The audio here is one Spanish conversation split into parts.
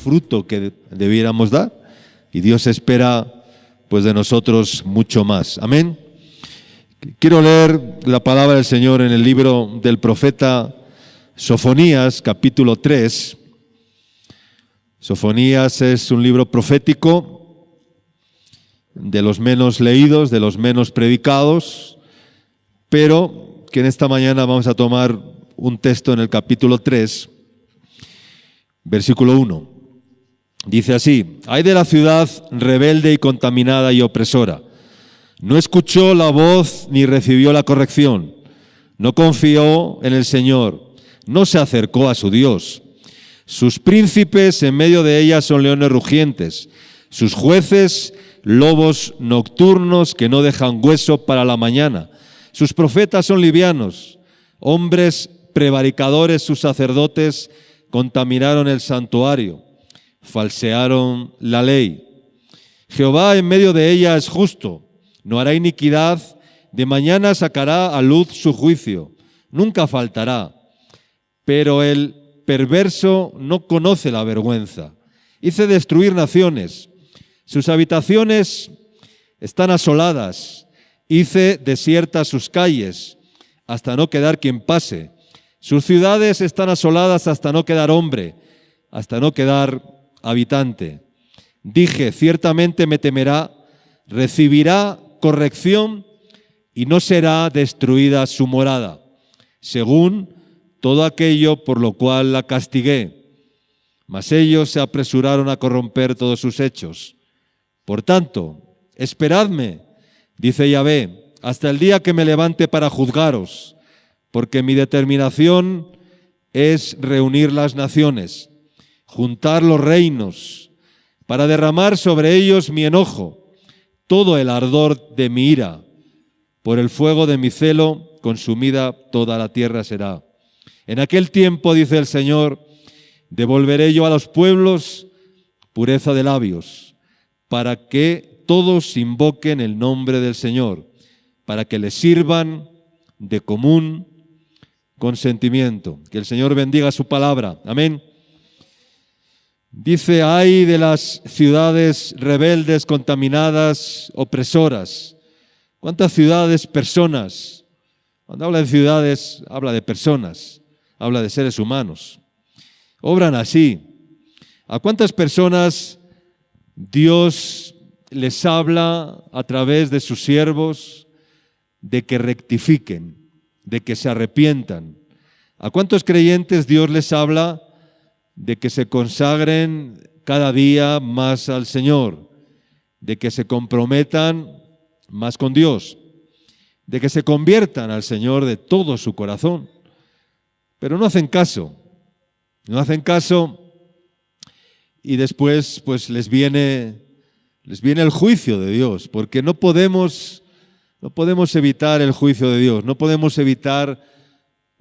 fruto que debiéramos dar. Y Dios espera pues de nosotros mucho más. Amén. Quiero leer la palabra del Señor en el libro del profeta Sofonías, capítulo 3. Sofonías es un libro profético, de los menos leídos, de los menos predicados, pero que en esta mañana vamos a tomar un texto en el capítulo 3, versículo 1. Dice así: «Ay de la ciudad rebelde y contaminada y opresora. No escuchó la voz ni recibió la corrección. No confió en el Señor. No se acercó a su Dios. Sus príncipes en medio de ella son leones rugientes. Sus jueces, lobos nocturnos que no dejan hueso para la mañana. Sus profetas son livianos. Hombres prevaricadores, sus sacerdotes contaminaron el santuario. Falsearon la ley. Jehová en medio de ella es justo. No hará iniquidad, de mañana sacará a luz su juicio, nunca faltará. Pero el perverso no conoce la vergüenza. Hice destruir naciones, sus habitaciones están asoladas. Hice desiertas sus calles, hasta no quedar quien pase. Sus ciudades están asoladas hasta no quedar hombre, hasta no quedar habitante. Dije, ciertamente me temerá, recibirá corrección y no será destruida su morada, según todo aquello por lo cual la castigué. Mas ellos se apresuraron a corromper todos sus hechos. Por tanto, esperadme, dice Yahvé, hasta el día que me levante para juzgaros, porque mi determinación es reunir las naciones, juntar los reinos, para derramar sobre ellos mi enojo, todo el ardor de mi ira. Por el fuego de mi celo, consumida toda la tierra será. En aquel tiempo, dice el Señor, devolveré yo a los pueblos pureza de labios, para que todos invoquen el nombre del Señor, para que les sirvan de común consentimiento. Que el Señor bendiga su palabra. Amén. Dice, ay de las ciudades rebeldes, contaminadas, opresoras. ¿Cuántas ciudades, personas? Cuando habla de ciudades, habla de personas, habla de seres humanos. Obran así. ¿A cuántas personas Dios les habla a través de sus siervos de que rectifiquen, de que se arrepientan? ¿A cuántos creyentes Dios les habla de que se consagren cada día más al Señor, de que se comprometan más con Dios, de que se conviertan al Señor de todo su corazón? Pero no hacen caso, y después pues les viene el juicio de Dios, porque no podemos evitar el juicio de Dios, no podemos evitar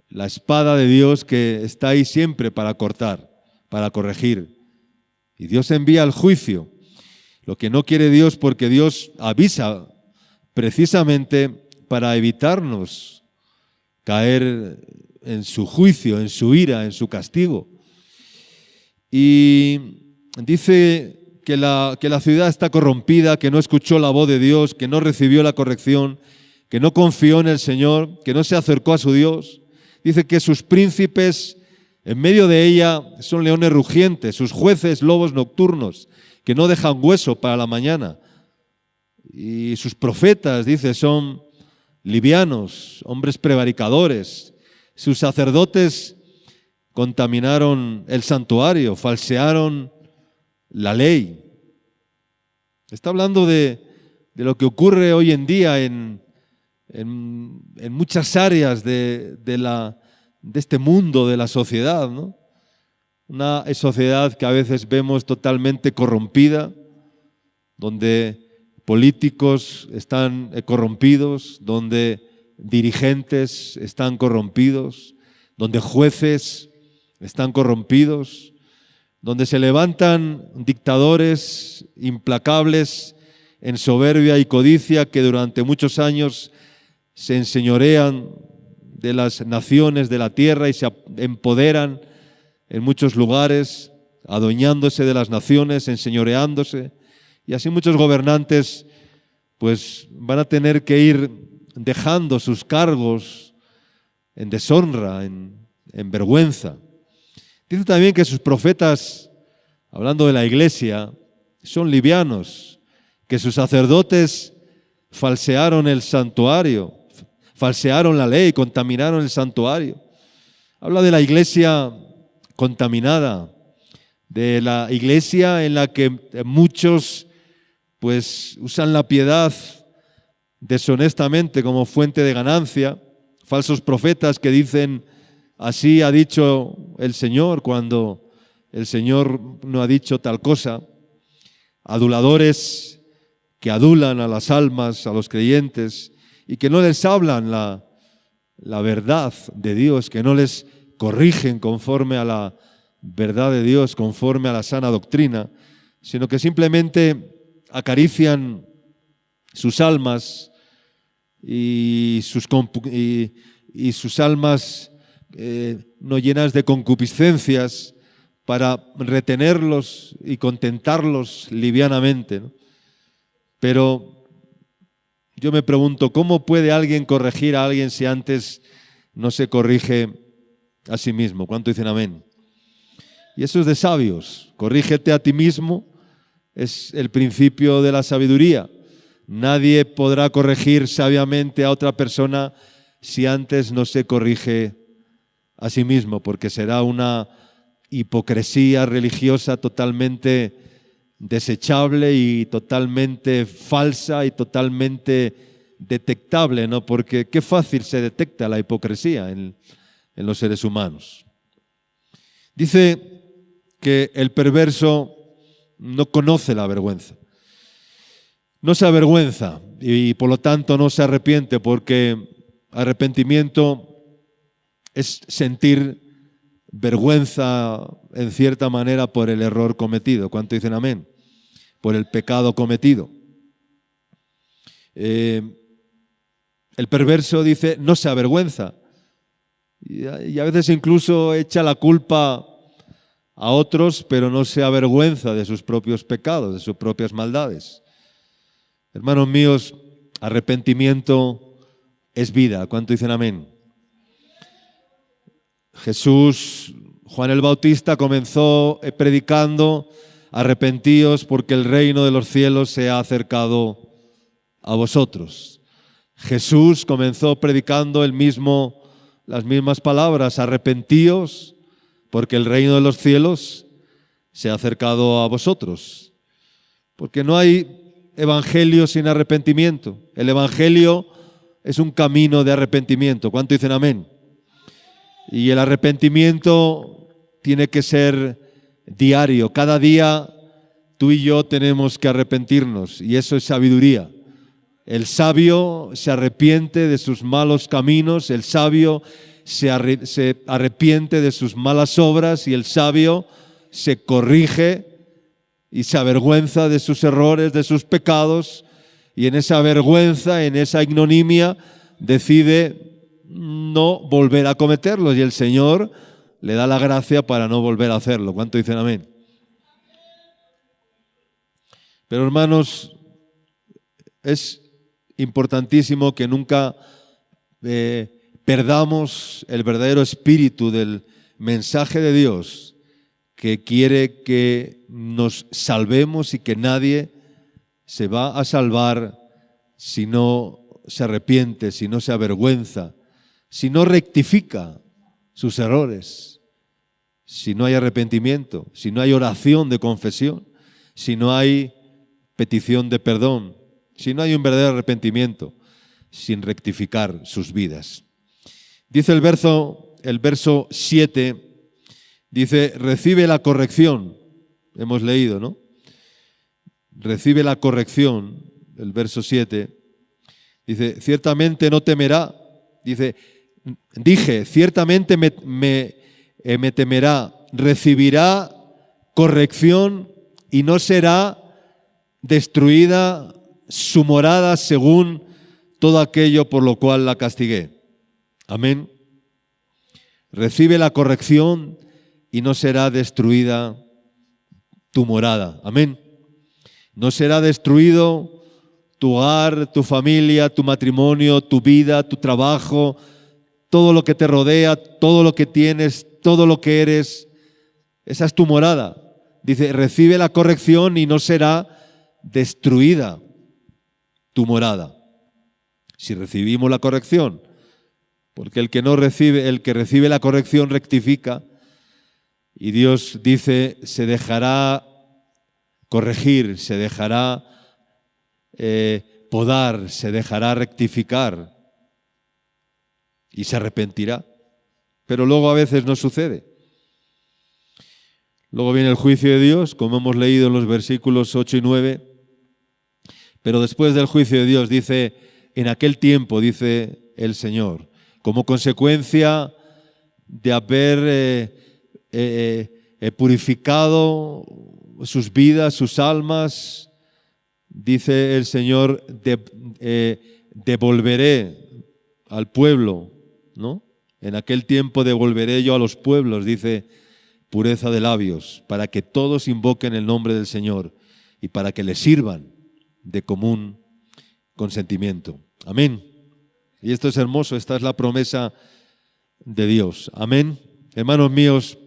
la espada de Dios que está ahí siempre para cortar, para corregir. Y Dios envía el juicio. Lo que no quiere Dios, porque Dios avisa precisamente para evitarnos caer en su juicio, en su ira, en su castigo. Y dice que la ciudad está corrompida, que no escuchó la voz de Dios, que no recibió la corrección, que no confió en el Señor, que no se acercó a su Dios. Dice que sus príncipes en medio de ella son leones rugientes, sus jueces lobos nocturnos, que no dejan hueso para la mañana. Y sus profetas, dice, son livianos, hombres prevaricadores. Sus sacerdotes contaminaron el santuario, falsearon la ley. Está hablando de lo que ocurre hoy en día en muchas áreas de este mundo, de la sociedad, ¿no? Una sociedad que a veces vemos totalmente corrompida, donde políticos están corrompidos, donde dirigentes están corrompidos, donde jueces están corrompidos, donde se levantan dictadores implacables en soberbia y codicia que durante muchos años se enseñorean de las naciones de la tierra y se empoderan en muchos lugares adueñándose de las naciones, enseñoreándose. Y así muchos gobernantes pues van a tener que ir dejando sus cargos en deshonra, en vergüenza. Dice también que sus profetas, hablando de la iglesia, son livianos, que sus sacerdotes falsearon el santuario, falsearon la ley, contaminaron el santuario. Habla de la iglesia contaminada, de la iglesia en la que muchos pues usan la piedad deshonestamente como fuente de ganancia, falsos profetas que dicen así ha dicho el Señor cuando el Señor no ha dicho tal cosa, aduladores que adulan a las almas, a los creyentes y que no les hablan la verdad de Dios, que no les corrigen conforme a la verdad de Dios, conforme a la sana doctrina, sino que simplemente acarician sus almas y sus almas no llenas de concupiscencias para retenerlos y contentarlos livianamente, ¿no? Pero yo me pregunto, ¿cómo puede alguien corregir a alguien si antes no se corrige a sí mismo? ¿Cuánto dicen amén? Y eso es de sabios. Corrígete a ti mismo es el principio de la sabiduría. Nadie podrá corregir sabiamente a otra persona si antes no se corrige a sí mismo, porque será una hipocresía religiosa totalmente desechable y totalmente falsa y totalmente detectable, ¿no? Porque qué fácil se detecta la hipocresía en los seres humanos. Dice que el perverso no conoce la vergüenza. No se avergüenza y por lo tanto no se arrepiente, porque arrepentimiento es sentir vergüenza en cierta manera por el error cometido. ¿Cuánto dicen amén? Por el pecado cometido. El perverso dice no se avergüenza y a veces incluso echa la culpa a otros, pero no se avergüenza de sus propios pecados, de sus propias maldades. Hermanos míos, arrepentimiento es vida. ¿Cuánto dicen amén? Jesús, Juan el Bautista comenzó predicando: arrepentíos porque el reino de los cielos se ha acercado a vosotros. Jesús comenzó predicando las mismas palabras: arrepentíos porque el reino de los cielos se ha acercado a vosotros. Porque no hay evangelio sin arrepentimiento. El evangelio es un camino de arrepentimiento. ¿Cuánto dicen amén? Y el arrepentimiento tiene que ser diario. Cada día tú y yo tenemos que arrepentirnos, y eso es sabiduría. El sabio se arrepiente de sus malos caminos, el sabio se arrepiente de sus malas obras, y el sabio se corrige y se avergüenza de sus errores, de sus pecados, y en esa vergüenza, en esa ignominia, decide no volver a cometerlos, y el Señor le da la gracia para no volver a hacerlo. ¿Cuánto dicen amén? Pero hermanos, es importantísimo que nunca perdamos el verdadero espíritu del mensaje de Dios, que quiere que nos salvemos y que nadie se va a salvar si no se arrepiente, si no se avergüenza, si no rectifica sus errores, si no hay arrepentimiento, si no hay oración de confesión, si no hay petición de perdón, si no hay un verdadero arrepentimiento, sin rectificar sus vidas. Dice el verso 7, dice: recibe la corrección. Hemos leído, ¿no? Recibe la corrección, el verso 7. Dice: ciertamente no temerá. Dije, ciertamente me temerá, recibirá corrección y no será destruida su morada según todo aquello por lo cual la castigué. Amén. Recibe la corrección y no será destruida tu morada. Amén. No será destruido tu hogar, tu familia, tu matrimonio, tu vida, tu trabajo, todo lo que te rodea, todo lo que tienes, todo lo que eres. Esa es tu morada. Dice, recibe la corrección y no será destruida tu morada. Si recibimos la corrección, porque el que recibe la corrección rectifica, y Dios dice, se dejará corregir, se dejará podar, se dejará rectificar y se arrepentirá. Pero luego a veces no sucede. Luego viene el juicio de Dios, como hemos leído en los versículos 8 y 9. Pero después del juicio de Dios, dice, en aquel tiempo, dice el Señor, como consecuencia de haber purificado sus vidas, sus almas, dice el Señor, devolveré al pueblo, ¿no? En aquel tiempo devolveré yo a los pueblos, dice, pureza de labios, para que todos invoquen el nombre del Señor y para que le sirvan de común consentimiento. Amén. Y esto es hermoso, esta es la promesa de Dios. Amén. Hermanos míos,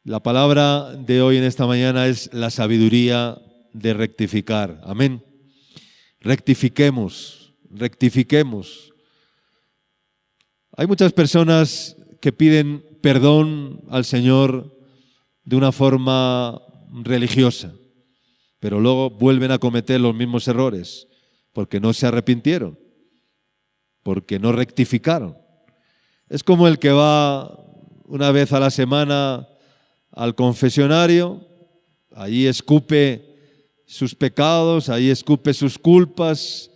la palabra de hoy en esta mañana es la sabiduría de rectificar. Amén. Rectifiquemos, rectifiquemos. Hay muchas personas que piden perdón al Señor de una forma religiosa, pero luego vuelven a cometer los mismos errores porque no se arrepintieron, porque no rectificaron. Es como el que va una vez a la semana al confesionario, allí escupe sus pecados, ahí escupe sus culpas,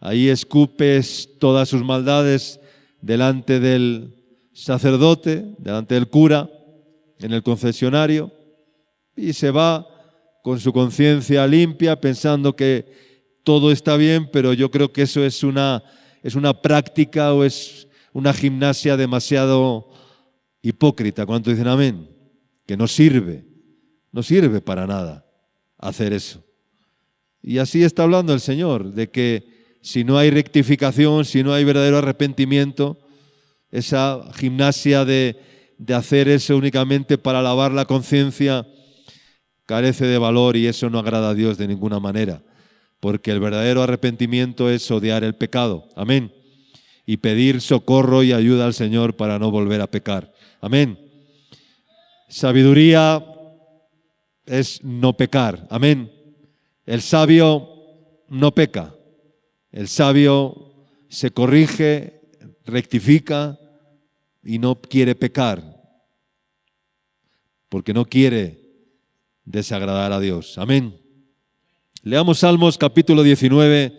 ahí escupe todas sus maldades delante del sacerdote, delante del cura, en el confesionario, y se va con su conciencia limpia pensando que todo está bien, pero yo creo que eso es una práctica o es una gimnasia demasiado hipócrita. ¿Cuánto dicen amén? Que no sirve para nada hacer eso. Y así está hablando el Señor, de que si no hay rectificación, si no hay verdadero arrepentimiento, esa gimnasia de hacer eso únicamente para lavar la conciencia carece de valor y eso no agrada a Dios de ninguna manera, porque el verdadero arrepentimiento es odiar el pecado. Amén. Y pedir socorro y ayuda al Señor para no volver a pecar. Amén. Sabiduría es no pecar. Amén. El sabio no peca. El sabio se corrige, rectifica y no quiere pecar, porque no quiere desagradar a Dios. Amén. Leamos Salmos capítulo 19,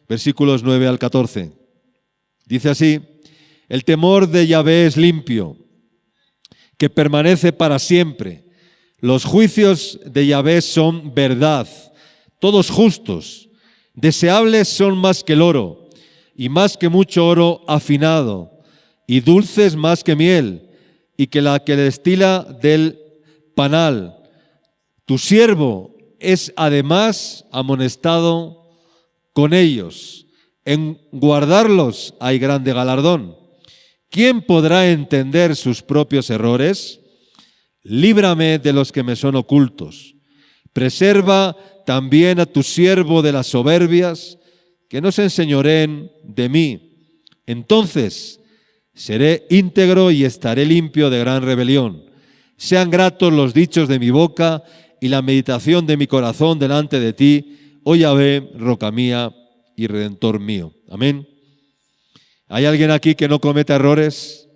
versículos 9 al 14. Dice así: el temor de Yahvé es limpio, que permanece para siempre. Los juicios de Yahvé son verdad, todos justos. Deseables son más que el oro, y más que mucho oro afinado, y dulces más que miel, y que la que destila del panal. Tu siervo es además amonestado con ellos. En guardarlos hay grande galardón. ¿Quién podrá entender sus propios errores? Líbrame de los que me son ocultos. Preserva también a tu siervo de las soberbias, que no se enseñoreen de mí. Entonces seré íntegro y estaré limpio de gran rebelión. Sean gratos los dichos de mi boca y la meditación de mi corazón delante de ti, oh Yahvé, roca mía y redentor mío. Amén. ¿Hay alguien aquí que no cometa errores?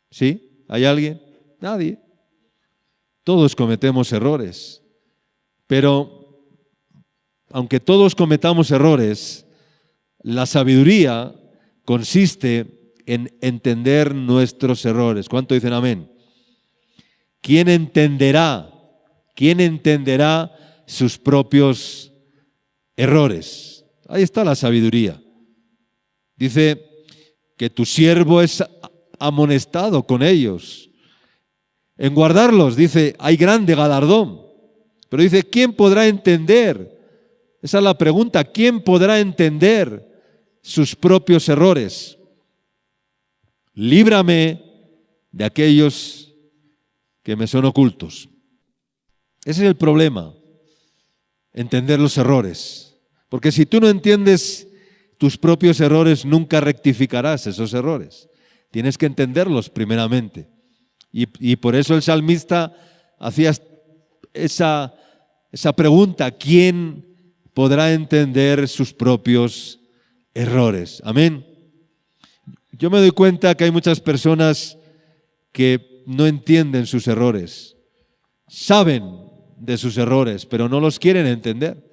¿Sí? ¿Hay alguien? Nadie. Todos cometemos errores. Pero, aunque todos cometamos errores, la sabiduría consiste en entender nuestros errores. ¿Cuánto dicen amén? ¿Quién entenderá sus propios errores? Ahí está la sabiduría. Dice que tu siervo es amonestado con ellos. En guardarlos, dice, hay grande galardón. Pero dice, ¿quién podrá entender? Esa es la pregunta, ¿quién podrá entender sus propios errores? Líbrame de aquellos que me son ocultos. Ese es el problema, entender los errores. Porque si tú no entiendes tus propios errores, nunca rectificarás esos errores. Tienes que entenderlos primeramente. Y por eso el salmista hacía esa pregunta, ¿quién podrá entender sus propios errores? Amén. Yo me doy cuenta que hay muchas personas que no entienden sus errores. Saben de sus errores, pero no los quieren entender.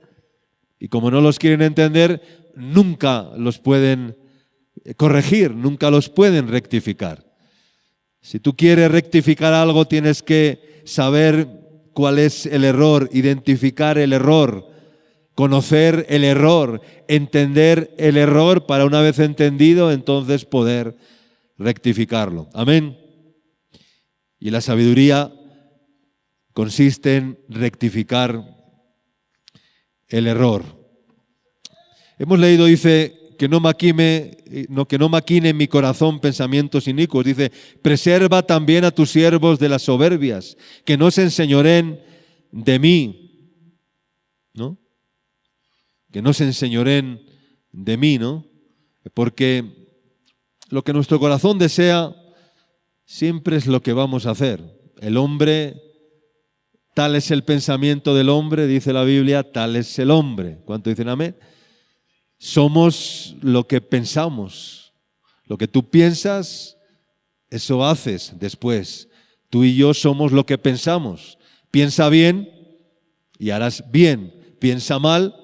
Y como no los quieren entender, nunca los pueden corregir, nunca los pueden rectificar. Si tú quieres rectificar algo, tienes que saber cuál es el error, identificar el error, conocer el error, entender el error para, una vez entendido, entonces poder rectificarlo. Amén. Y la sabiduría consiste en rectificar el error. Hemos leído, dice, que no maquine en mi corazón pensamientos inicuos. Dice, preserva también a tus siervos de las soberbias, que no se enseñoreen de mí, ¿no? Que no se enseñoreen de mí, ¿no? Porque lo que nuestro corazón desea siempre es lo que vamos a hacer. El hombre, tal es el pensamiento del hombre, dice la Biblia, tal es el hombre. ¿Cuánto dicen amén? Somos lo que pensamos. Lo que tú piensas, eso haces después. Tú y yo somos lo que pensamos. Piensa bien y harás bien. Piensa mal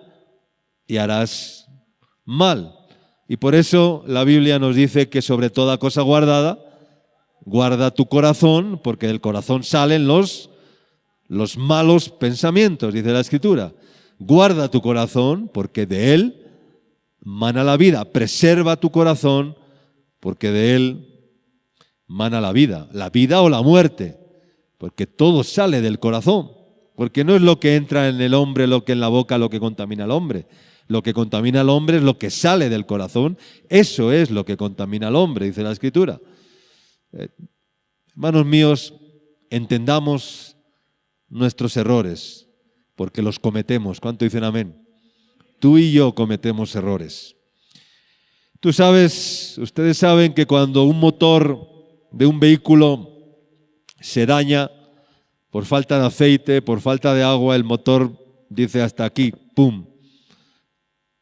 y harás mal. Y por eso la Biblia nos dice que sobre toda cosa guardada, guarda tu corazón, porque del corazón salen los malos pensamientos, dice la Escritura. Guarda tu corazón, porque de él mana la vida. Preserva tu corazón, porque de él mana la vida o la muerte, porque todo sale del corazón, porque no es lo que entra en el hombre, lo que en la boca, lo que contamina al hombre. Lo que contamina al hombre es lo que sale del corazón, eso es lo que contamina al hombre, dice la Escritura. Hermanos míos, entendamos nuestros errores, porque los cometemos. ¿Cuánto dicen amén? Tú y yo cometemos errores. Ustedes saben que cuando un motor de un vehículo se daña por falta de aceite, por falta de agua, el motor dice hasta aquí, ¡pum!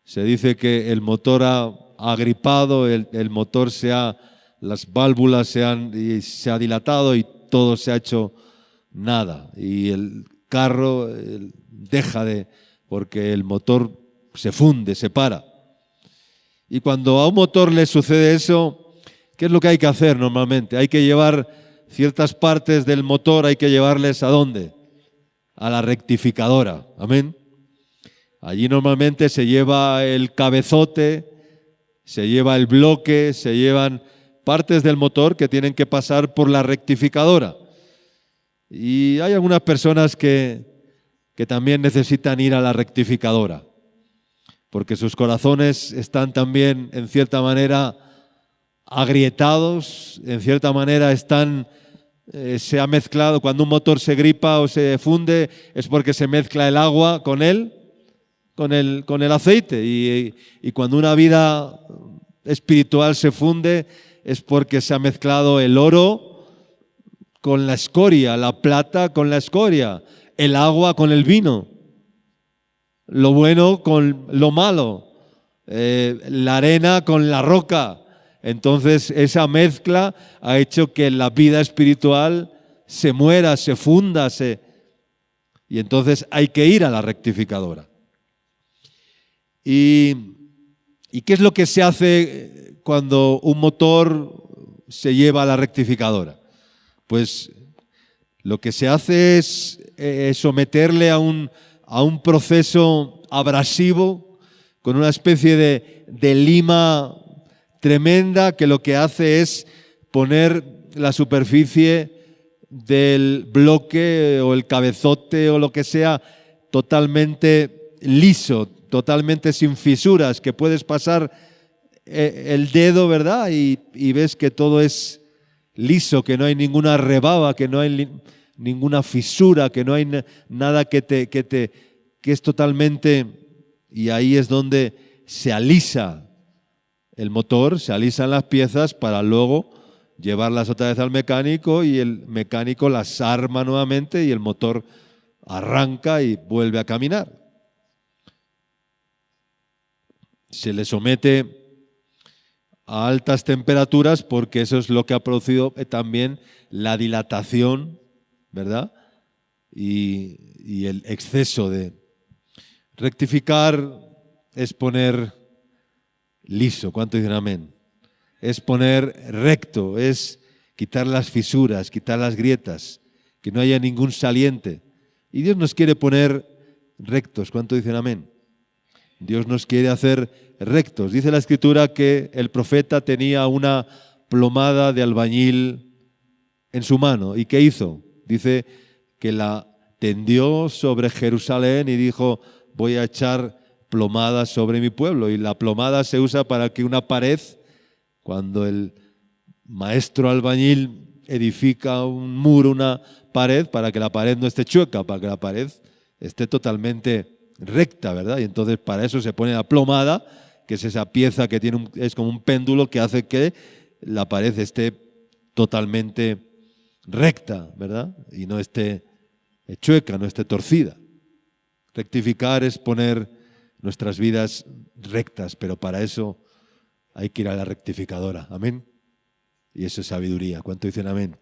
Se dice que el motor ha gripado, el motor las válvulas se ha dilatado y todo se ha hecho nada. Y el carro porque el motor se funde, se para. Y cuando a un motor le sucede eso, ¿qué es lo que hay que hacer normalmente? Hay que llevar ciertas partes del motor, hay que llevarles ¿a dónde? A la rectificadora. Amén. Allí normalmente se lleva el cabezote, se lleva el bloque, se llevan partes del motor que tienen que pasar por la rectificadora. Y hay algunas personas que también necesitan ir a la rectificadora, porque sus corazones están también, en cierta manera, agrietados, en cierta manera se ha mezclado. Cuando un motor se gripa o se funde, es porque se mezcla el agua con el aceite. Y cuando una vida espiritual se funde, es porque se ha mezclado el oro con la escoria, la plata con la escoria, el agua con el vino, lo bueno con lo malo, la arena con la roca. Entonces esa mezcla ha hecho que la vida espiritual se muera, se funda, y entonces hay que ir a la rectificadora. ¿Y qué es lo que se hace cuando un motor se lleva a la rectificadora? Pues lo que se hace es someterle a un proceso abrasivo con una especie de lima tremenda que lo que hace es poner la superficie del bloque o el cabezote o lo que sea totalmente liso, totalmente sin fisuras, que puedes pasar el dedo, ¿verdad? Y ves que todo es liso, que no hay ninguna rebaba, que no hay ninguna fisura, que no hay nada que es totalmente... Y ahí es donde se alisa el motor, se alisan las piezas para luego llevarlas otra vez al mecánico y el mecánico las arma nuevamente y el motor arranca y vuelve a caminar. Se le somete a altas temperaturas porque eso es lo que ha producido también la dilatación, ¿verdad? Y el exceso de... Rectificar es poner liso, ¿cuánto dicen amén? Es poner recto, es quitar las fisuras, quitar las grietas, que no haya ningún saliente. Y Dios nos quiere poner rectos, ¿cuánto dicen amén? Dios nos quiere hacer rectos. Dice la Escritura que el profeta tenía una plomada de albañil en su mano. ¿Y qué hizo? Dice que la tendió sobre Jerusalén y dijo: voy a echar plomada sobre mi pueblo. Y la plomada se usa para que una pared, cuando el maestro albañil edifica un muro, una pared, para que la pared no esté chueca, para que la pared esté totalmente recta, ¿verdad? Y entonces para eso se pone la plomada, que es esa pieza que tiene es como un péndulo que hace que la pared esté totalmente recta, ¿verdad? Y no esté chueca, no esté torcida. Rectificar es poner nuestras vidas rectas, pero para eso hay que ir a la rectificadora. Amén. Y eso es sabiduría. ¿Cuánto dicen amén?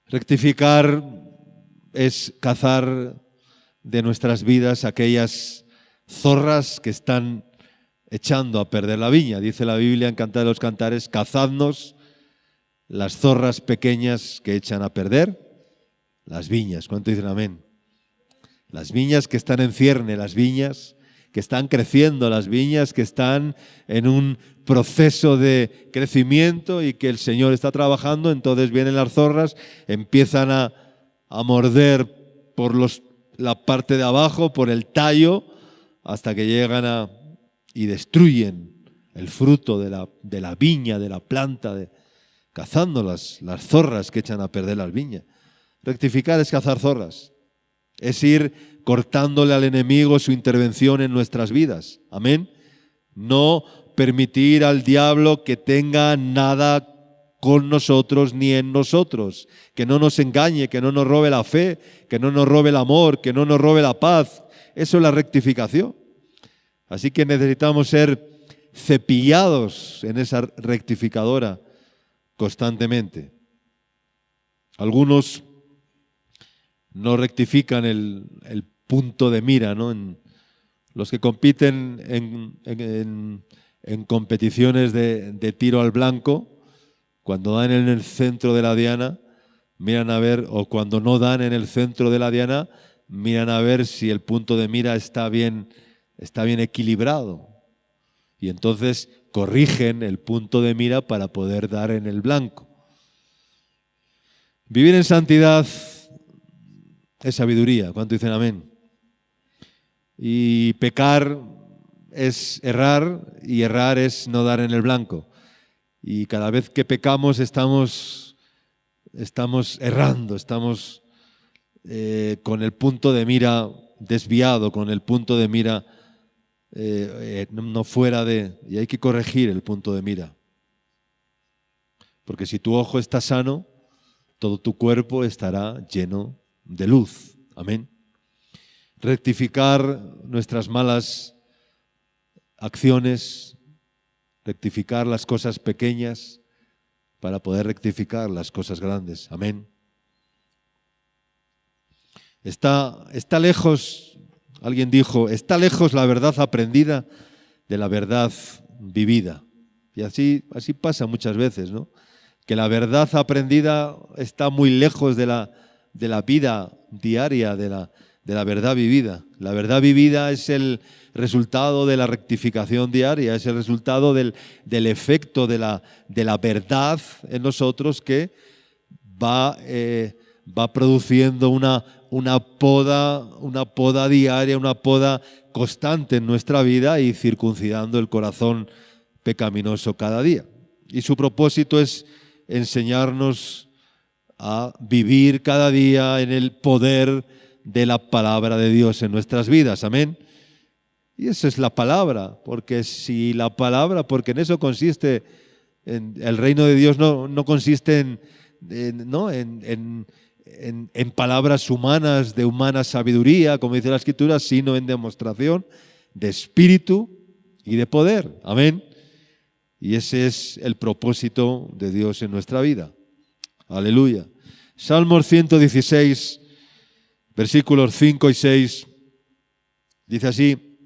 Rectificar es cazar de nuestras vidas aquellas zorras que están echando a perder la viña. Dice la Biblia en Cantar de los Cantares: cazadnos las zorras pequeñas que echan a perder las viñas. ¿Cuánto dicen amén? Las viñas que están en cierne, las viñas que están creciendo, las viñas que están en un proceso de crecimiento y que el Señor está trabajando. Entonces vienen las zorras, empiezan a morder por la parte de abajo, por el tallo, hasta que llegan y destruyen el fruto de la viña, de la planta, cazando las zorras que echan a perder las viñas. Rectificar es cazar zorras. Es ir cortándole al enemigo su intervención en nuestras vidas. Amén. No permitir al diablo que tenga nada con nosotros ni en nosotros. Que no nos engañe, que no nos robe la fe, que no nos robe el amor, que no nos robe la paz. Eso es la rectificación. Así que necesitamos ser cepillados en esa rectificadora constantemente. Algunos no rectifican el punto de mira, ¿no? Los que compiten en competiciones de tiro al blanco, cuando dan en el centro de la diana, miran a ver, o cuando no dan en el centro de la diana, miran a ver si el punto de mira está bien equilibrado. Y entonces corrigen el punto de mira para poder dar en el blanco. Vivir en santidad es sabiduría. ¿Cuánto dicen amén? Y pecar es errar, y errar es no dar en el blanco. Y cada vez que pecamos estamos errando, estamos con el punto de mira desviado, con el punto de mira no fuera de... Y hay que corregir el punto de mira. Porque si tu ojo está sano, todo tu cuerpo estará lleno de luz. Amén. Rectificar nuestras malas acciones, rectificar las cosas pequeñas para poder rectificar las cosas grandes. Amén. Está lejos, alguien dijo, está lejos la verdad aprendida de la verdad vivida. Y así pasa muchas veces, ¿no? Que la verdad aprendida está muy lejos de la vida diaria, de la verdad vivida. La verdad vivida es el resultado de la rectificación diaria, es el resultado del efecto de la verdad en nosotros que va produciendo una poda diaria, una poda constante en nuestra vida y circuncidando el corazón pecaminoso cada día. Y su propósito es enseñarnos a vivir cada día en el poder de la palabra de Dios en nuestras vidas. Amén. Y esa es la palabra, porque en eso consiste, el reino de Dios no consiste en palabras humanas, de humana sabiduría, como dice la Escritura, sino en demostración de espíritu y de poder. Amén. Y ese es el propósito de Dios en nuestra vida. Aleluya. Salmos 116, versículos 5 y 6, dice así: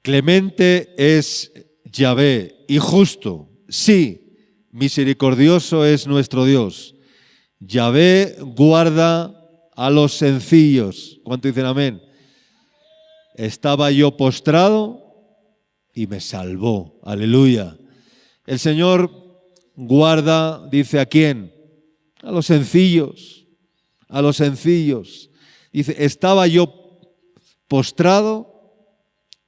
clemente es Yahvé y justo, sí, misericordioso es nuestro Dios. Yahvé guarda a los sencillos. ¿Cuánto dicen amén? Estaba yo postrado y me salvó. Aleluya. El Señor guarda, dice, ¿a quién? A los sencillos. A los sencillos. Dice, estaba yo postrado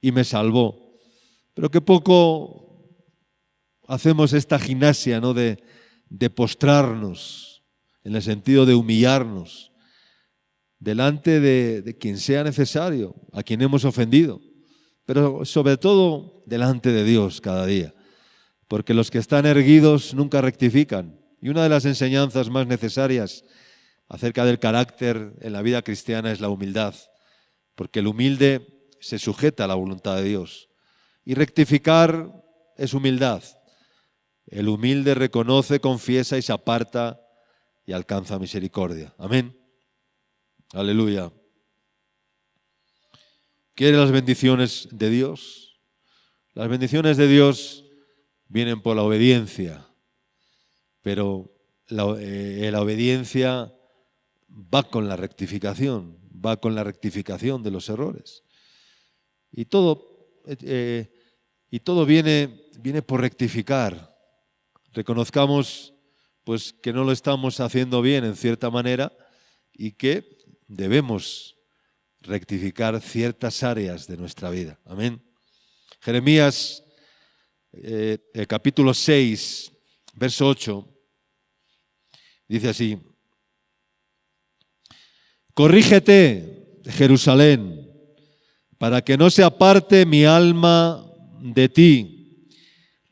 y me salvó. Pero qué poco hacemos esta gimnasia, ¿no? de postrarnos, en el sentido de humillarnos delante de quien sea necesario, a quien hemos ofendido, pero sobre todo delante de Dios cada día, porque los que están erguidos nunca rectifican. Y una de las enseñanzas más necesarias acerca del carácter en la vida cristiana es la humildad, porque el humilde se sujeta a la voluntad de Dios. Y rectificar es humildad. El humilde reconoce, confiesa y se aparta y alcanza misericordia. Amén. Aleluya. ¿Quiere las bendiciones de Dios? Las bendiciones de Dios vienen por la obediencia, pero la obediencia va con la rectificación de los errores. Y todo viene por rectificar. Reconozcamos pues que no lo estamos haciendo bien en cierta manera y que debemos rectificar ciertas áreas de nuestra vida. Amén. Jeremías capítulo 6, verso 8, dice así: corrígete, Jerusalén, para que no se aparte mi alma de ti,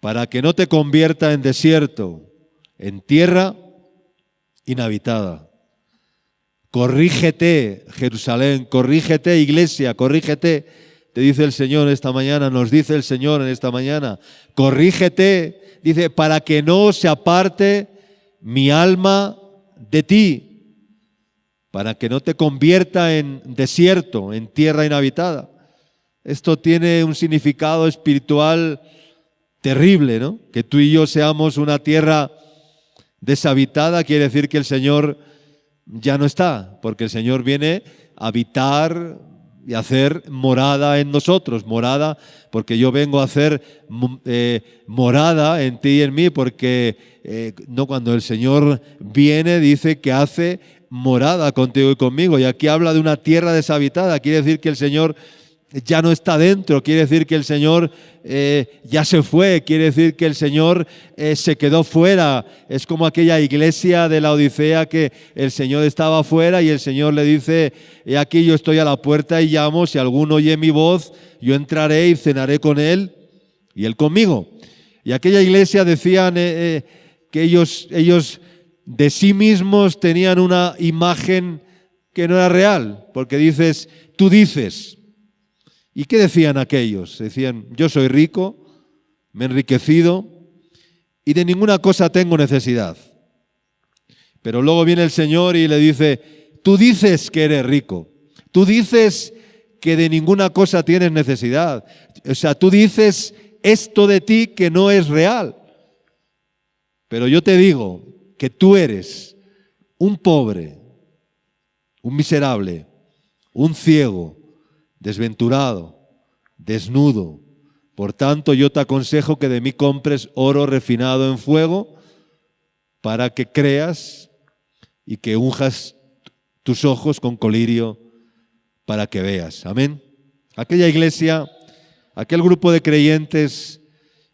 para que no te convierta en desierto, en tierra inhabitada. Corrígete, Jerusalén, corrígete, iglesia, corrígete, te dice el Señor esta mañana, nos dice el Señor en esta mañana, corrígete, dice, para que no se aparte mi alma de ti, para que no te convierta en desierto, en tierra inhabitada. Esto tiene un significado espiritual terrible, ¿no? Que tú y yo seamos una tierra deshabitada quiere decir que el Señor ya no está, porque el Señor viene a habitar y a hacer morada en nosotros, morada, porque yo vengo a hacer morada en ti y en mí, porque no, cuando el Señor viene dice que hace morada contigo y conmigo, y aquí habla de una tierra deshabitada, quiere decir que el Señor ya no está dentro, quiere decir que el Señor ya se fue, quiere decir que el Señor se quedó fuera. Es como aquella iglesia de la Odisea que el Señor estaba fuera y el Señor le dice: he aquí yo estoy a la puerta y llamo, si alguno oye mi voz, yo entraré y cenaré con él y él conmigo. Y aquella iglesia decían que ellos de sí mismos tenían una imagen que no era real, porque tú dices. ¿Y qué decían aquellos? Decían: yo soy rico, me he enriquecido y de ninguna cosa tengo necesidad. Pero luego viene el Señor y le dice: tú dices que eres rico, tú dices que de ninguna cosa tienes necesidad. O sea, tú dices esto de ti que no es real. Pero yo te digo que tú eres un pobre, un miserable, un ciego, desventurado, desnudo, Por tanto, yo te aconsejo que de mí compres oro refinado en fuego para que creas y que unjas tus ojos con colirio para que veas. Amén. Aquella iglesia, aquel grupo de creyentes,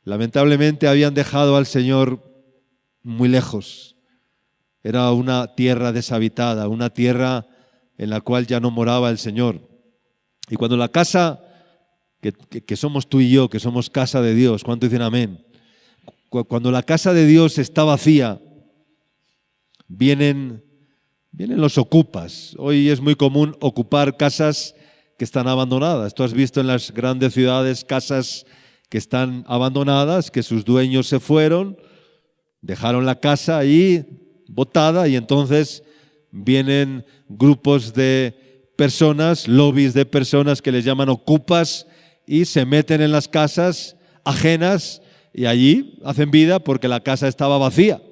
lamentablemente habían dejado al Señor muy lejos. Era una tierra deshabitada, una tierra en la cual ya no moraba el Señor. Y cuando la casa, que somos tú y yo, que somos casa de Dios, ¿cuánto dicen amén? Cuando la casa de Dios está vacía, vienen los ocupas. Hoy es muy común ocupar casas que están abandonadas. Tú has visto en las grandes ciudades casas que están abandonadas, que sus dueños se fueron, dejaron la casa ahí botada y entonces vienen grupos de personas, lobbies de personas que les llaman ocupas y se meten en las casas ajenas y allí hacen vida porque la casa estaba vacía.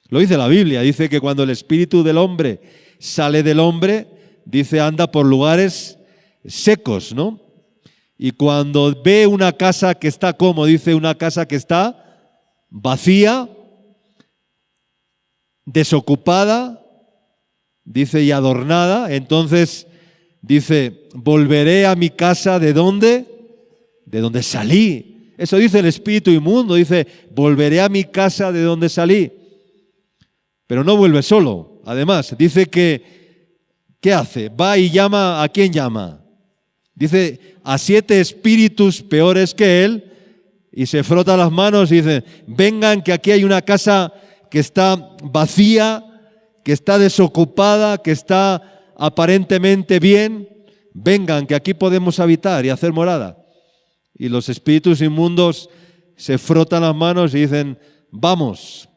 Lo dice la Biblia, dice que cuando el espíritu del hombre sale del hombre, dice anda por lugares secos, ¿no? Y cuando ve una casa que está, como dice, una casa que está vacía, desocupada, dice, y adornada, entonces dice, volveré a mi casa ¿de dónde? De donde salí. Eso dice el espíritu inmundo, dice, volveré a mi casa de donde salí. Pero no vuelve solo. Además, dice que, ¿qué hace? Va y llama, ¿a quién llama? Dice, a 7 espíritus peores que él, y se frota las manos y dice, vengan que aquí hay una casa que está vacía, que está desocupada, que está aparentemente bien, vengan que aquí podemos habitar y hacer morada. Y los espíritus inmundos se frotan las manos y dicen, vamos.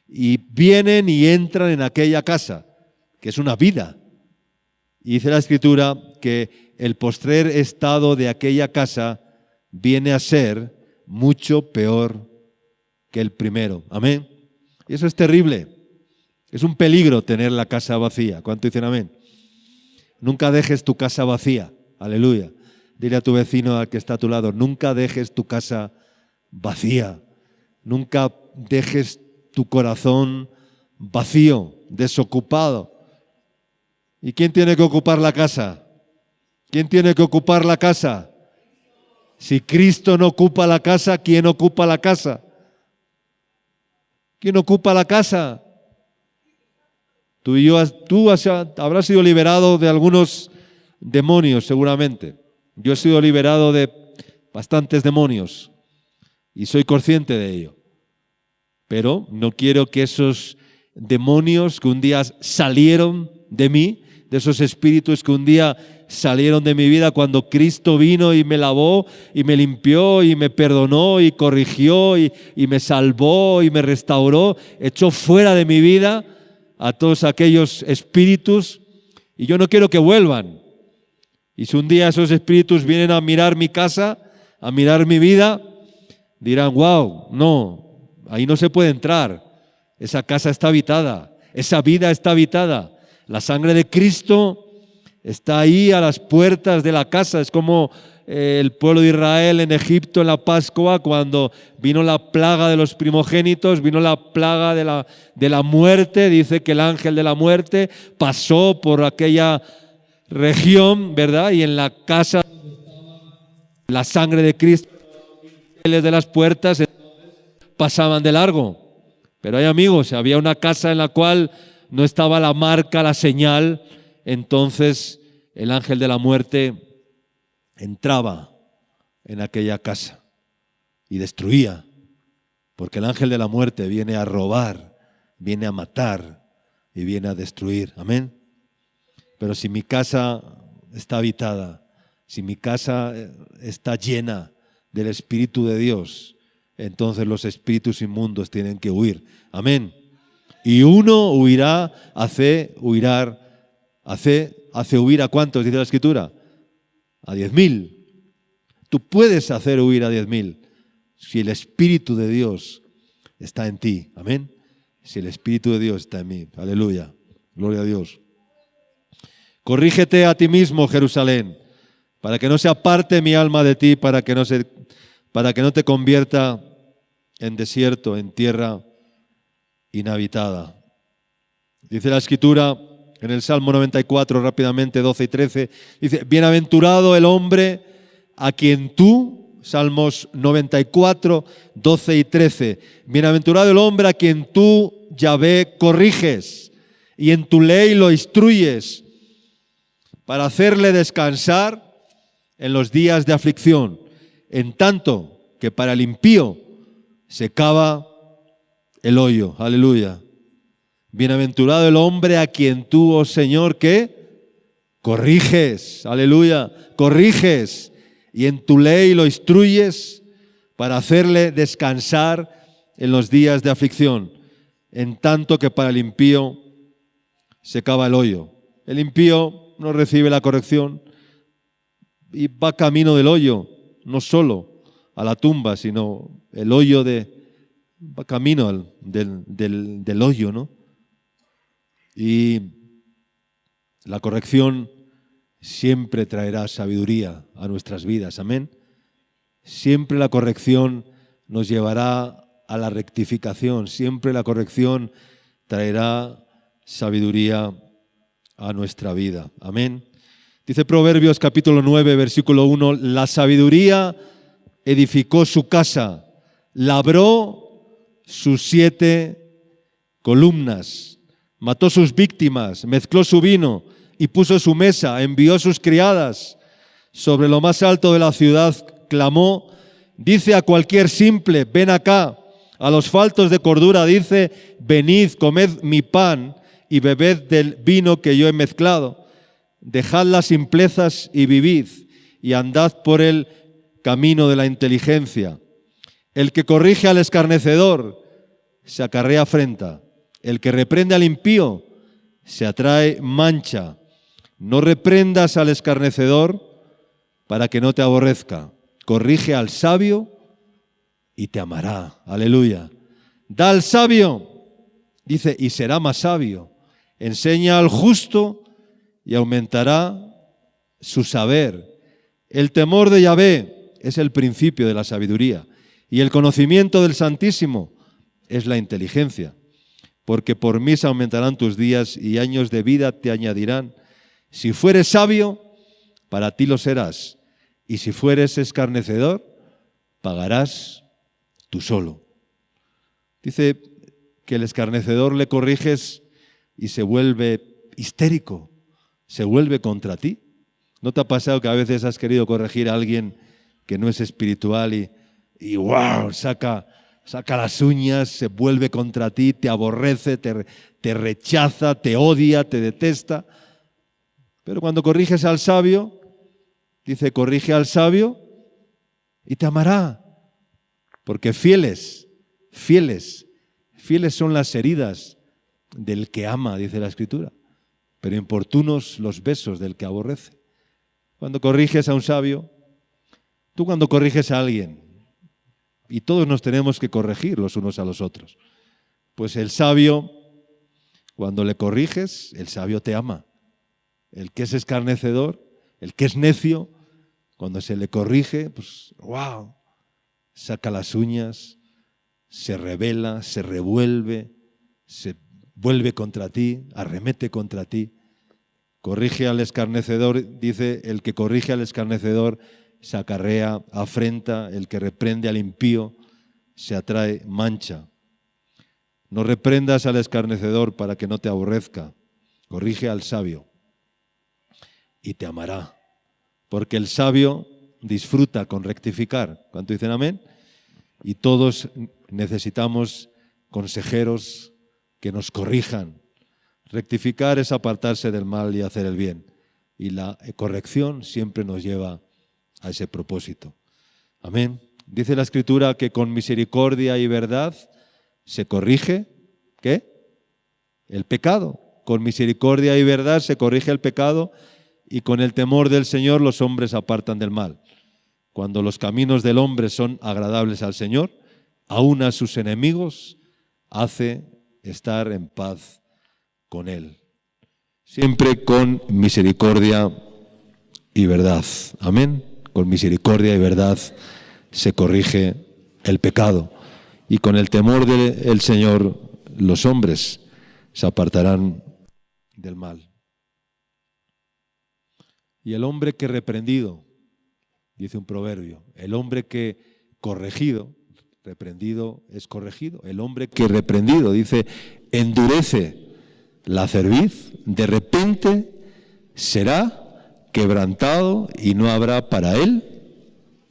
Y vienen y entran en aquella casa, que es una vida. Y dice la Escritura que el postrer estado de aquella casa viene a ser mucho peor que el primero. Amén. Y eso es terrible. Es un peligro tener la casa vacía. ¿Cuánto dicen amén? Nunca dejes tu casa vacía. Aleluya. Dile a tu vecino, al que está a tu lado, nunca dejes tu casa vacía. Nunca dejes tu corazón vacío, desocupado. ¿Y quién tiene que ocupar la casa? ¿Quién tiene que ocupar la casa? Si Cristo no ocupa la casa, ¿quién ocupa la casa? ¿Quién ocupa la casa? Tú y yo, habrás sido liberado de algunos demonios seguramente. Yo he sido liberado de bastantes demonios y soy consciente de ello. Pero no quiero que esos demonios que un día salieron de mí, de esos espíritus que un día salieron de mi vida cuando Cristo vino y me lavó y me limpió y me perdonó y corrigió y me salvó y me restauró, echó fuera de mi vida a todos aquellos espíritus y yo no quiero que vuelvan. Y si un día esos espíritus vienen a mirar mi casa, a mirar mi vida, dirán, wow, no, ahí no se puede entrar. Esa casa está habitada, esa vida está habitada. La sangre de Cristo está ahí a las puertas de la casa. Es como el pueblo de Israel en Egipto en la Pascua, cuando vino la plaga de los primogénitos, vino la plaga de la muerte. Dice que el ángel de la muerte pasó por aquella región, ¿verdad? Y en la casa, la sangre de Cristo, de las puertas pasaban de largo. Pero hay amigos, había una casa en la cual no estaba la marca, la señal, entonces el ángel de la muerte entraba en aquella casa y destruía, porque el ángel de la muerte viene a robar, viene a matar y viene a destruir. Amén. Pero si mi casa está habitada, si mi casa está llena del Espíritu de Dios, entonces los espíritus inmundos tienen que huir. Amén. Y uno huirá, hace huir a ¿cuántos? Dice la Escritura. A 10.000. Tú puedes hacer huir a 10.000 si el Espíritu de Dios está en ti. Amén. Si el Espíritu de Dios está en mí. Aleluya. Gloria a Dios. Corrígete a ti mismo, Jerusalén. para que no se aparte mi alma de ti, para que no te convierta en desierto, en tierra inhabitada. Dice la Escritura en el Salmo 94, rápidamente, 12 y 13, dice, bienaventurado el hombre a quien tú, Salmos 94, 12 y 13, bienaventurado el hombre a quien tú, Yahvé, corriges y en tu ley lo instruyes para hacerle descansar en los días de aflicción, en tanto que para el impío se cava el hoyo. Aleluya. Bienaventurado el hombre a quien tú, oh Señor, ¿qué? Corriges. Aleluya. Corriges y en tu ley lo instruyes para hacerle descansar en los días de aflicción, en tanto que para el impío se cava el hoyo. El impío no recibe la corrección y va camino del hoyo, no solo a la tumba, sino el hoyo va camino del hoyo, ¿no? Y la corrección siempre traerá sabiduría a nuestras vidas, amén. Siempre la corrección nos llevará a la rectificación, siempre la corrección traerá sabiduría a nuestra vida, amén. Dice Proverbios capítulo 9, versículo 1, la sabiduría edificó su casa, labró sus 7 columnas, mató sus víctimas, mezcló su vino y puso su mesa, envió sus criadas. Sobre lo más alto de la ciudad clamó, dice a cualquier simple, ven acá. A los faltos de cordura dice, venid, comed mi pan y bebed del vino que yo he mezclado. Dejad las simplezas y vivid, y andad por el camino de la inteligencia. El que corrige al escarnecedor se acarrea afrenta. El que reprende al impío se atrae mancha. No reprendas al escarnecedor para que no te aborrezca. Corrige al sabio y te amará. Aleluya. Da al sabio, dice, y será más sabio. Enseña al justo y aumentará su saber. El temor de Yahvé es el principio de la sabiduría y el conocimiento del Santísimo es la inteligencia. Porque por mí se aumentarán tus días y años de vida te añadirán. Si fueres sabio, para ti lo serás. Y si fueres escarnecedor, pagarás tú solo. Dice que el escarnecedor le corriges y se vuelve histérico, se vuelve contra ti. ¿No te ha pasado que a veces has querido corregir a alguien que no es espiritual y wow, saca las uñas, se vuelve contra ti, te aborrece, te rechaza, te odia, te detesta? Pero cuando corriges al sabio, dice, corrige al sabio y te amará. Porque fieles son las heridas del que ama, dice la Escritura, pero importunos los besos del que aborrece. Cuando corriges a un sabio, tú cuando corriges a alguien, y todos nos tenemos que corregir los unos a los otros, pues el sabio, cuando le corriges, el sabio te ama. El que es escarnecedor, el que es necio, cuando se le corrige, pues wow, saca las uñas, se rebela, se revuelve, se vuelve contra ti, arremete contra ti. Corrige al escarnecedor, dice, el que corrige al escarnecedor se acarrea afrenta, el que reprende al impío se atrae mancha. No reprendas al escarnecedor para que no te aborrezca, corrige al sabio y te amará, porque el sabio disfruta con rectificar. ¿Cuánto dicen amén? Y todos necesitamos consejeros que nos corrijan. Rectificar es apartarse del mal y hacer el bien. Y la corrección siempre nos lleva a ese propósito. Amén. Dice la Escritura que con misericordia y verdad se corrige, ¿qué? El pecado. Con misericordia y verdad se corrige el pecado y con el temor del Señor los hombres apartan del mal. Cuando los caminos del hombre son agradables al Señor, aun a sus enemigos hace estar en paz con Él. Siempre con misericordia y verdad. Amén. Con misericordia y verdad se corrige el pecado. Y con el temor del Señor los hombres se apartarán del mal. Y el hombre que reprendido, dice un proverbio, el hombre que corregido, reprendido es corregido. El hombre que reprendido, dice, endurece la cerviz, de repente será quebrantado y no habrá para él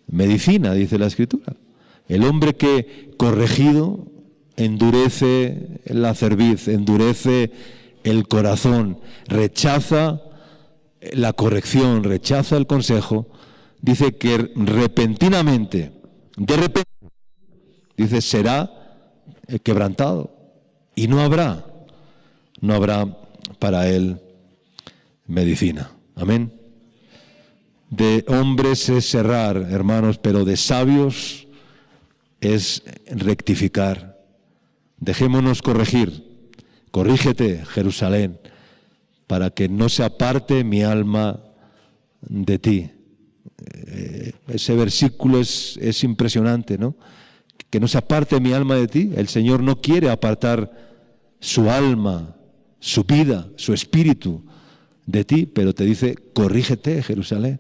medicina, dice la Escritura. El hombre que corregido endurece la cerviz, endurece el corazón, rechaza la corrección, rechaza el consejo, dice que repentinamente, de repente, dice, será quebrantado y no habrá para él medicina. Amén. De hombres es errar, hermanos, pero de sabios es rectificar. Dejémonos corregir. Corrígete, Jerusalén, para que no se aparte mi alma de ti. Ese versículo es impresionante, ¿no? Que no se aparte mi alma de ti. El Señor no quiere apartar su alma, su vida, su espíritu de ti, pero te dice, corrígete, Jerusalén,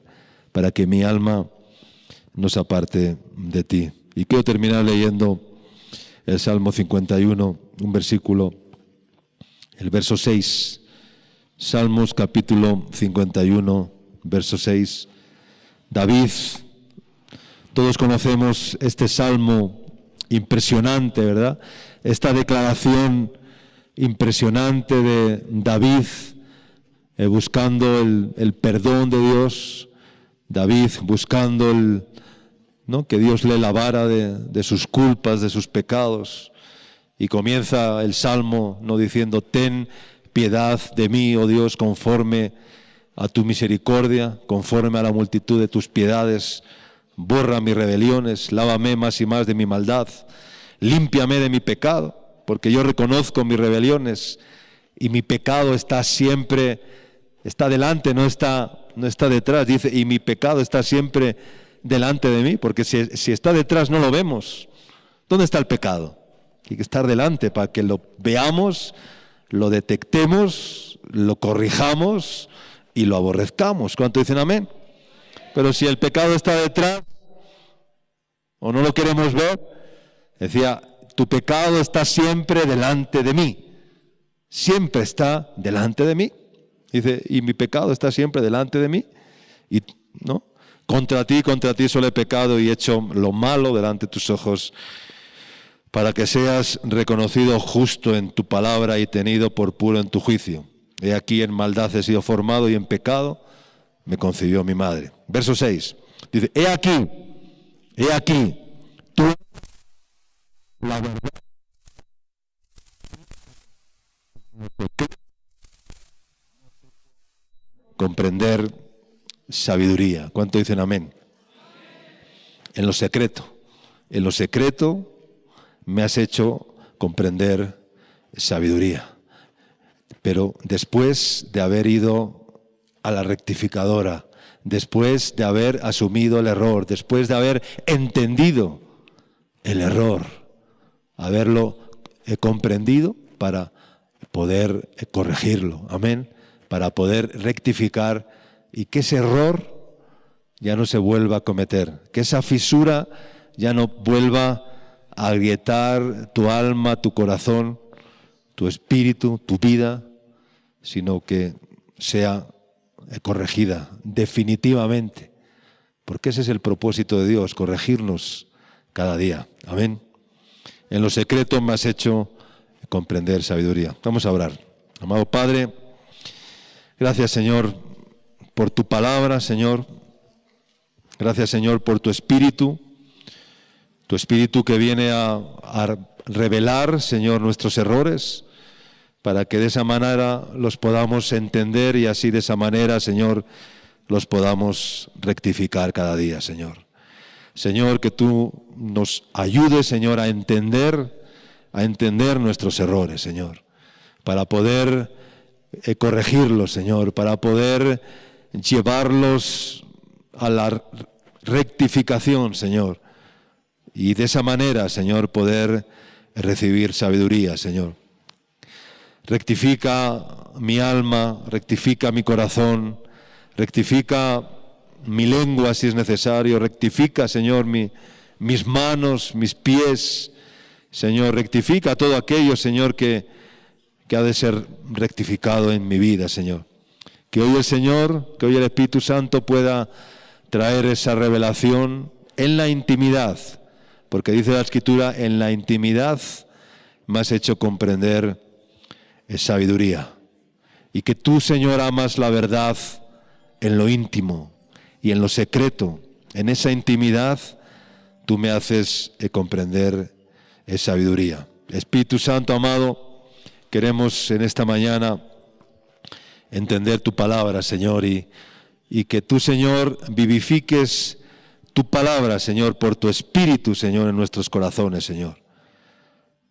para que mi alma no se aparte de ti. Y quiero terminar leyendo el Salmo 51, un versículo, el verso 6. Salmos capítulo 51, verso 6. David, todos conocemos este salmo impresionante, ¿verdad? Esta declaración impresionante de David buscando el perdón de Dios, David buscando ¿no? que Dios le lavara de sus culpas, de sus pecados, y comienza el salmo no diciendo, ten piedad de mí, oh Dios, conforme a tu misericordia, conforme a la multitud de tus piedades, borra mis rebeliones, lávame más y más de mi maldad, límpiame de mi pecado, porque yo reconozco mis rebeliones y mi pecado está siempre, está delante, no está detrás, dice, y mi pecado está siempre delante de mí, porque si está detrás no lo vemos. ¿Dónde está el pecado? Tiene que estar delante para que lo veamos, lo detectemos, lo corrijamos y lo aborrezcamos. ¿Cuánto dicen amén? Pero si el pecado está detrás o no lo queremos ver, decía, tu pecado está siempre delante de mí. Siempre está delante de mí. Dice, y mi pecado está siempre delante de mí. Y no, contra ti solo he pecado y he hecho lo malo delante de tus ojos, para que seas reconocido justo en tu palabra y tenido por puro en tu juicio. He aquí en maldad he sido formado y en pecado me concibió mi madre. Verso 6. Dice, he aquí, tú la verdad. Comprender sabiduría. ¿Cuánto dicen amén? En lo secreto me has hecho comprender sabiduría. Pero después de haber ido a la rectificadora, después de haber asumido el error, después de haber entendido el error, haberlo comprendido para poder corregirlo, amén, para poder rectificar y que ese error ya no se vuelva a cometer, que esa fisura ya no vuelva a agrietar tu alma, tu corazón, tu espíritu, tu vida, sino que sea corregida definitivamente, porque ese es el propósito de Dios, corregirnos cada día. Amén. En lo secreto me has hecho comprender sabiduría. Vamos a orar. Amado Padre, gracias, Señor, por tu palabra, Señor. Gracias, Señor, por tu espíritu que viene a revelar, Señor, nuestros errores, para que de esa manera los podamos entender y así de esa manera, Señor, los podamos rectificar cada día, Señor. Señor, que tú nos ayudes, Señor, a entender nuestros errores, Señor, para poder corregirlos, Señor, para poder llevarlos a la rectificación, Señor. Y de esa manera, Señor, poder recibir sabiduría, Señor. Rectifica mi alma, rectifica mi corazón, rectifica mi lengua si es necesario, rectifica, Señor, mis manos, mis pies, Señor, rectifica todo aquello, Señor, que ha de ser rectificado en mi vida, Señor. Que hoy el Señor, que hoy el Espíritu Santo pueda traer esa revelación en la intimidad, porque dice la Escritura, en la intimidad me has hecho comprender sabiduría. Y que tú, Señor, amas la verdad en lo íntimo y en lo secreto. En esa intimidad tú me haces comprender sabiduría. Espíritu Santo amado, queremos en esta mañana entender tu palabra, Señor, y que tú, Señor, vivifiques tu palabra, Señor, por tu Espíritu, Señor, en nuestros corazones, Señor.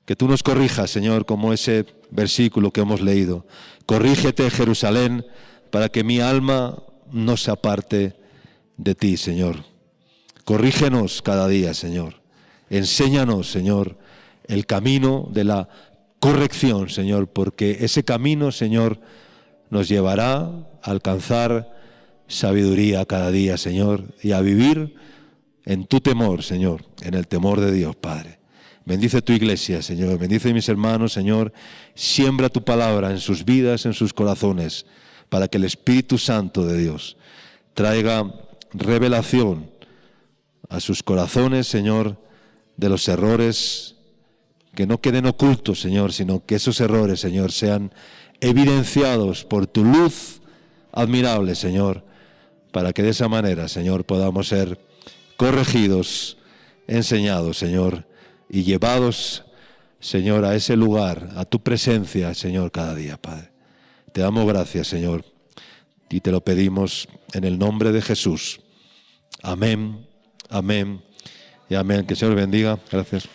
Que tú nos corrijas, Señor, como ese versículo que hemos leído. Corrígete, Jerusalén, para que mi alma no se aparte de ti, Señor. Corrígenos cada día, Señor. Enséñanos, Señor, el camino de la corrección, Señor, porque ese camino, Señor, nos llevará a alcanzar sabiduría cada día, Señor, y a vivir en tu temor, Señor, en el temor de Dios, Padre. Bendice tu iglesia, Señor. Bendice a mis hermanos, Señor. Siembra tu palabra en sus vidas, en sus corazones, para que el Espíritu Santo de Dios traiga revelación a sus corazones, Señor, de los errores, que no queden ocultos, Señor, sino que esos errores, Señor, sean evidenciados por tu luz admirable, Señor, para que de esa manera, Señor, podamos ser corregidos, enseñados, Señor, y llevados, Señor, a ese lugar, a tu presencia, Señor, cada día, Padre. Te damos gracias, Señor, y te lo pedimos en el nombre de Jesús. Amén, amén y amén. Que el Señor bendiga. Gracias.